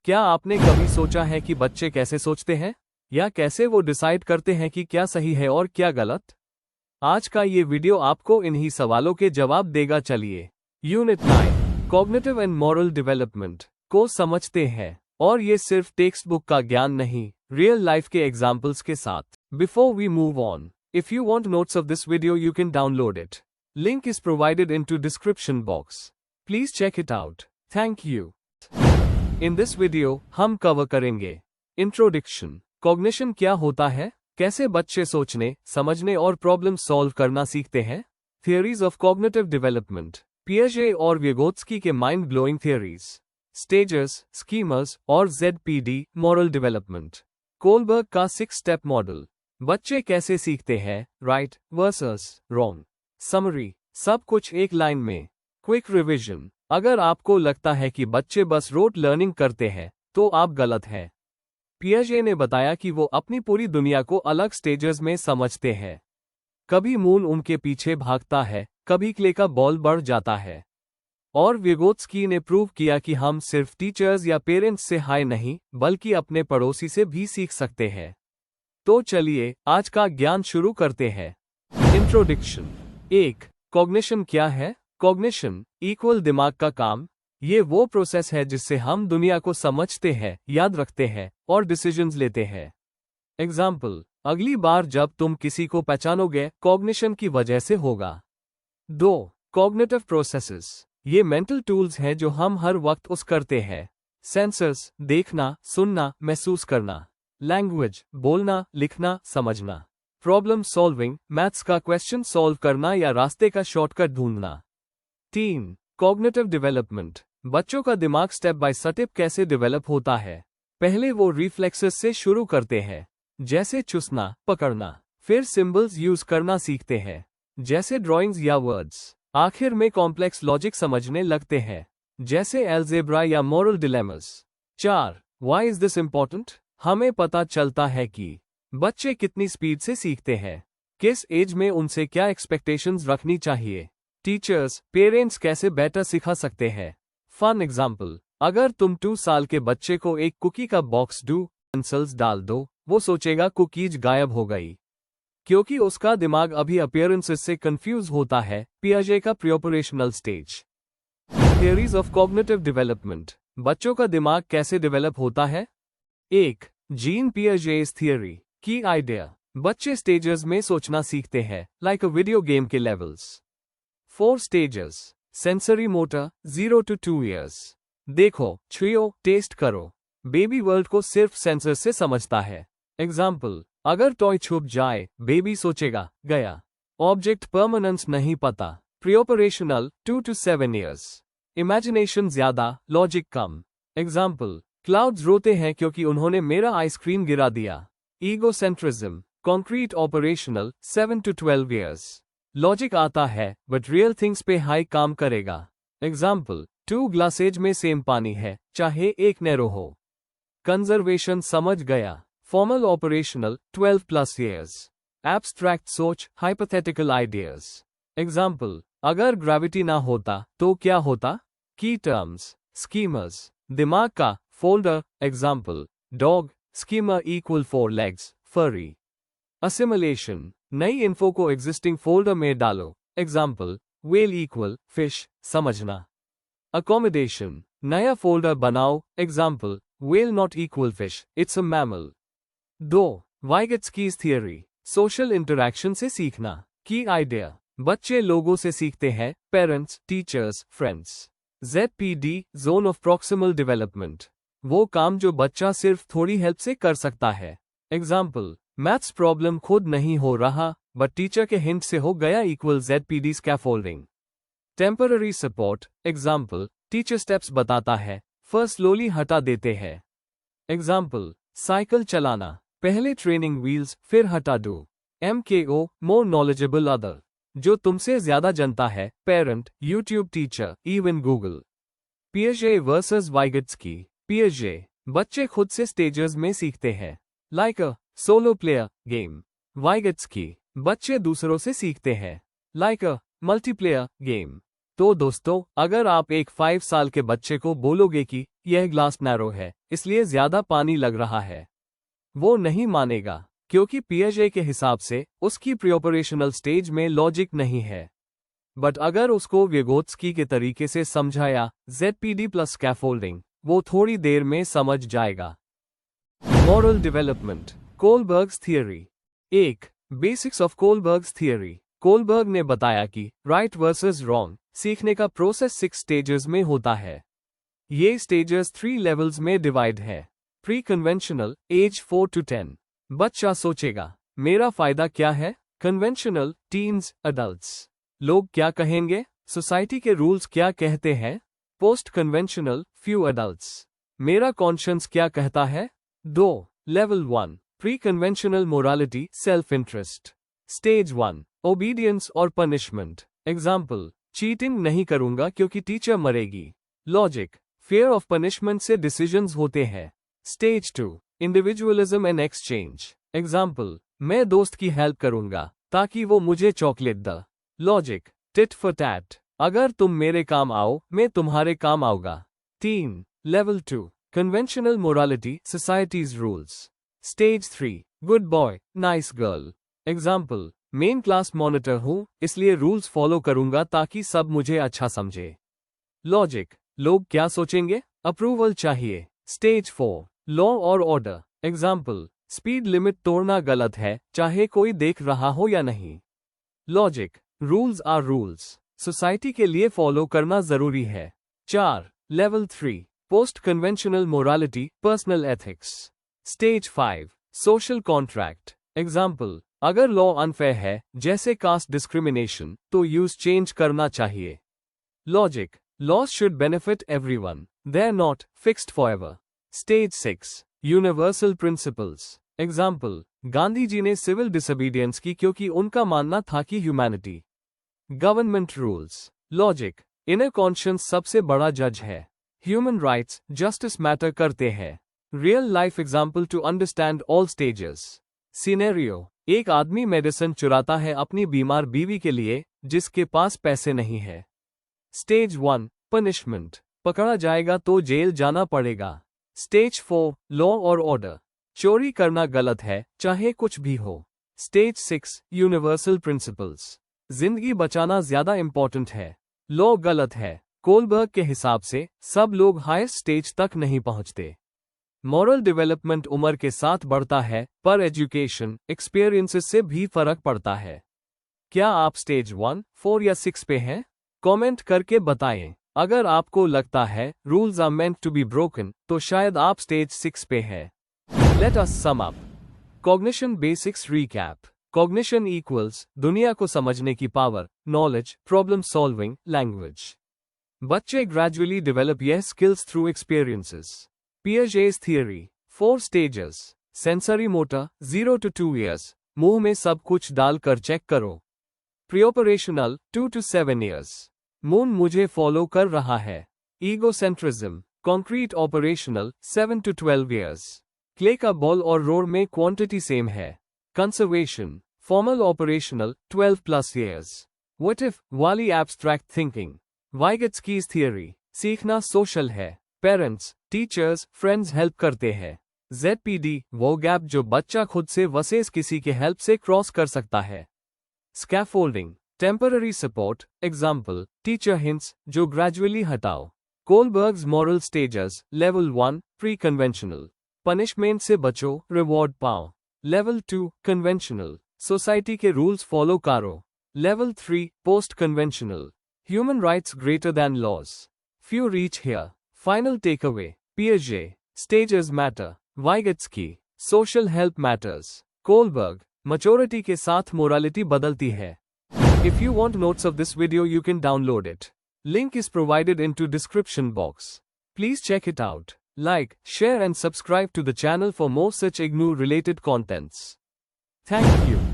क्या आपने कभी सोचा है कि बच्चे कैसे सोचते हैं या कैसे वो डिसाइड करते हैं कि क्या सही है और क्या गलत? आज का ये वीडियो आपको इन्हीं सवालों के जवाब देगा। चलिए unit 9 cognitive and moral development को समझते हैं, और ये सिर्फ टेक्स्ट बुक का ज्ञान नहीं, रियल लाइफ के एग्जाम्पल्स के साथ। Before we move on, if you want notes of this video you can download it. Link is provided into description box. Please check it out. Thank you. In this video हम cover करेंगे introduction, cognition क्या होता है, कैसे बच्चे सोचने, समझने और प्रॉब्लम सॉल्व करना सीखते हैं, थियरीज ऑफ कॉग्निटिव डेवलपमेंट, पियाजे और विगोत्स्की के mind blowing theories, stages, skimmers और ZPD मॉरल डेवलपमेंट, कोलबर्ग का 6 स्टेप मॉडल, बच्चे कैसे सीखते हैं, राइट वर्सेस रॉन्ग, समरी, सब कुछ एक लाइन में, क्विक रिवीजन। अगर आपको लगता है कि बच्चे बस रोट लर्निंग करते हैं तो आप गलत हैं। पियाजे ने बताया कि वो अपनी पूरी दुनिया को अलग स्टेजेस में समझते हैं। कभी मून उनके पीछे भागता है, कभी क्ले का बॉल बढ़ जाता है। और विगोत्स्की ने प्रूव किया कि हम सिर्फ टीचर्स या पेरेंट्स से हाय नहीं, बल्कि अपने पड़ोसी से भी सीख सकते हैं। तो चलिए आज का ज्ञान शुरू करते हैं। इंट्रोडक्शन। 1. कॉग्निशन क्या है? कॉग्निशन इक्वल दिमाग का काम। ये वो प्रोसेस है जिससे हम दुनिया को समझते हैं, याद रखते हैं और डिसीजंस लेते हैं। एग्जाम्पल, अगली बार जब तुम किसी को पहचानोगे, कॉग्निशन की वजह से होगा। 2. Cognitive processes. ये मेंटल टूल्स हैं जो हम हर वक्त उस करते हैं। सेंसर्स, देखना, सुनना, महसूस करना। लैंग्वेज, बोलना, लिखना, समझना। प्रॉब्लम सॉल्विंग, मैथ्स का क्वेश्चन सॉल्व करना या रास्ते का शॉर्टकट ढूंढना। 3. Cognitive development. बच्चों का दिमाग स्टेप बाय स्टेप कैसे डेवलप होता है। पहले वो रिफ्लेक्सेस से शुरू करते हैं, जैसे चूसना, पकड़ना। फिर सिंबल्स यूज करना सीखते हैं, जैसे ड्राइंग्स या वर्ड्स। आखिर में कॉम्प्लेक्स लॉजिक समझने लगते हैं, जैसे एल्जेब्रा या moral dilemmas. 4. Why is this important? हमें पता चलता है कि बच्चे कितनी स्पीड से सीखते हैं, किस एज में उनसे क्या एक्सपेक्टेशंस रखनी चाहिए, टीचर्स, पेरेंट्स कैसे बेटर सिखा सकते हैं। फन एग्जाम्पल, अगर तुम 2 साल के बच्चे को एक कुकी का बॉक्स डू पेंसिल्स डाल दो, वो सोचेगा कुकीज गायब हो गई, क्योंकि उसका दिमाग अभी अपीयरेंसेस से कंफ्यूज होता है। पियाजे का preparational stage. Theories of cognitive development. बच्चों का दिमाग कैसे डेवलप होता है। 1. जीन पियाजेस थियरी की आइडिया। बच्चे स्टेजेस में सोचना सीखते हैं, लाइक अ वीडियो गेम के levels. 4 stages. Sensory motor 0 to 2 years. देखो, छुओ, टेस्ट करो। बेबी वर्ल्ड को सिर्फ सेंसर से समझता है। एग्जाम्पल, अगर टॉय छुप जाए, बेबी सोचेगा गया। ऑब्जेक्ट परमानेंस नहीं पता। प्रिपरेशनल 2 to 7 years. इमेजिनेशन ज्यादा, लॉजिक कम। एग्जाम्पल, क्लाउड्स रोते हैं क्योंकि उन्होंने मेरा आइसक्रीम गिरा दिया। Egocentrism concrete operational 7 to 12 years. Logic आता है बट रियल थिंग्स पे हाई काम करेगा। एग्जाम्पल, 2 ग्लासेज में सेम पानी है, चाहे एक नैरो हो। कंजर्वेशन समझ गया। Formal operational 12+ years. एब्स्ट्रैक्ट सोच, हाइपोथेटिकल आइडियाज। एग्जाम्पल, अगर ग्रेविटी ना होता तो क्या होता। की टर्म्स, स्कीमर्स, दिमाग का folder. Example, dog, schema equal 4 legs, furry. Assimilation, नई इन्फो को एग्जिस्टिंग फोल्डर में डालो। एग्जाम्पल, व्हेल इक्वल फिश, समझना। अकोमोडेशन, नया फोल्डर बनाओ। Example, whale not equal fish, it's a mammal. 2. Vygotsky's theory, social interaction से सीखना की आइडिया। बच्चे लोगों से सीखते हैं, parents, teachers, friends. ZPD zone of proximal development, वो काम जो बच्चा सिर्फ थोड़ी हेल्प से कर सकता है। एग्जाम्पल, मैथ्स प्रॉब्लम खुद नहीं हो रहा, बट टीचर के हिंट से हो गया equal ZPD scaffolding. Temporary support. Example, teacher steps बताता है, फर्स्ट स्लोली हटा देते हैं। एग्जाम्पल, साइकिल चलाना, पहले ट्रेनिंग व्हील्स फिर हटा दो। MKO मोर नॉलेजेबल अदर, जो तुमसे ज्यादा जानता है, parent, YouTube teacher, even Google. पियाजे वर्सेस वाइगोत्स्की। पियाजे, बच्चे खुद से स्टेजेस में सीखते हैं, like a solo player game. Vygotsky, बच्चे दूसरों से सीखते हैं, लाइक अ मल्टीप्लेयर गेम। तो दोस्तों, अगर आप एक 5 साल के बच्चे को बोलोगे कि यह ग्लास नैरो है, इसलिए ज्यादा पानी लग रहा है, वो नहीं मानेगा, क्योंकि पियाजे के हिसाब से उसकी प्रीऑपरेशनल स्टेज में लॉजिक नहीं है। बट अगर उसको व्यगोत्स्की के तरीके से समझाया, ZPD प्लस स्कैफोल्डिंग, वो थोड़ी देर में समझ जाएगा। Moral development, Kohlberg's theory. 1. Basics of Kohlberg's theory. Kohlberg ने बताया कि राइट वर्सेस रॉन्ग सीखने का प्रोसेस 6 स्टेजेस में होता है। ये स्टेजेस 3 लेवल्स में डिवाइड है। Pre conventional, age 4 to 10। बच्चा सोचेगा, मेरा फायदा क्या है। कन्वेंशनल, टीन्स, अडल्ट्स, लोग क्या कहेंगे, सोसाइटी के रूल्स क्या कहते हैं। पोस्ट कन्वेंशनल, फ्यू अडल्ट्स, मेरा कॉन्शियंस क्या कहता है। 2. Level 1, pre conventional morality, self interest. Stage 1, obedience और पनिशमेंट। एग्जाम्पल, चीटिंग नहीं करूंगा क्योंकि टीचर मरेगी। लॉजिक, फियर ऑफ पनिशमेंट से डिसीजंस होते हैं। Stage 2, individualism and exchange. Example, मैं दोस्त की हेल्प करूंगा ताकि वो मुझे चॉकलेट दे। लॉजिक, टिट फॉर टैट, अगर तुम मेरे काम आओ मैं तुम्हारे काम आऊंगा। 3. Level 2, conventional morality, societies rules. Stage 3, good boy, nice girl. Example, main class monitor हूं इसलिए रूल्स फॉलो करूंगा ताकि सब मुझे अच्छा समझे। लॉजिक, लोग क्या सोचेंगे, अप्रूवल चाहिए। स्टेज 4, लॉ और ऑर्डर। एग्जाम्पल, स्पीड लिमिट तोड़ना गलत है चाहे कोई देख रहा हो या नहीं। Logic, rules are rules, society के लिए फॉलो करना जरूरी है। 4. Level 3, post conventional morality, personal ethics. Stage 5, social contract. Example, अगर लॉ अनफेयर है जैसे कास्ट डिस्क्रिमिनेशन तो यूज चेंज करना चाहिए। Logic, laws should benefit everyone, they are not fixed forever. Stage 6, universal principles. Example, Gandhi ji ने सिविल डिसोबीडियंस की क्योंकि उनका मानना था कि humanity. Government rules. Logic, inner conscience सबसे बड़ा जज है। ह्यूमन राइट्स, जस्टिस मैटर करते हैं। Real life example to understand all stages. Scenario, एक आदमी मेडिसिन चुराता है अपनी बीमार बीवी के लिए जिसके पास पैसे नहीं है। स्टेज 1, पनिशमेंट, पकड़ा जाएगा तो जेल जाना पड़ेगा। स्टेज 4, लॉ और ऑर्डर, चोरी करना गलत है चाहे कुछ भी हो। स्टेज 6, यूनिवर्सल प्रिंसिपल्स, जिंदगी बचाना ज्यादा इंपॉर्टेंट है। लॉ गलत है, कोलबर्ग के हिसाब से सब लोग हायर स्टेज तक नहीं पहुंचते। मॉरल डेवलपमेंट उम्र के साथ बढ़ता है पर एजुकेशन, एक्सपीरियंसेस से भी फर्क पड़ता है। क्या आप स्टेज 1, 4 या 6 पे हैं? कमेंट करके बताएं। अगर आपको लगता है rules are meant to be broken तो शायद आप स्टेज 6 पे हैं। Let us sum up. Cognition basics recap. Cognition equals दुनिया को समझने की power, knowledge, problem solving, language. बच्चे ग्रेजुअली डेवलप यह skills through experiences. Piaget's theory, 4 stages. Sensory motor, 0 to 2 years, मुंह में सब कुछ डालकर चेक करो। प्रीऑपरेशनल, 2 to 7 years, मून मुझे फॉलो कर रहा है। Egocentrism, concrete operational, 7 to 12 years, clay का बॉल और रोड में क्वांटिटी सेम है। Conservation, formal operational, 12+ years, what if वाली एब्स्ट्रैक्ट थिंकिंग। वाइगेट्स्कीज थियरी, सीखना सोशल है, पेरेंट्स, टीचर्स, फ्रेंड्स हेल्प करते हैं। ZPD, वो गैप जो बच्चा खुद से वर्सेस किसी के हेल्प से क्रॉस कर सकता है। Scaffolding, temporary support, example, teacher hints, जो ग्रेजुअली हटाओ। Kohlberg's moral stages, level 1, pre conventional, punishment से बचो, रिवॉर्ड पाओ। लेवल 2, कन्वेंशनल, सोसाइटी के रूल्स फॉलो करो। Level 3, post conventional, human rights greater than laws, few reach here. Final takeaway, Piaget, stages matter, Vygotsky, social help matters, Kohlberg, maturity के साथ morality बदलती है। If you want notes of this video you can download it. Link is provided into description box. Please check it out. Like, share and subscribe to the channel for more such IGNOU related contents. Thank you.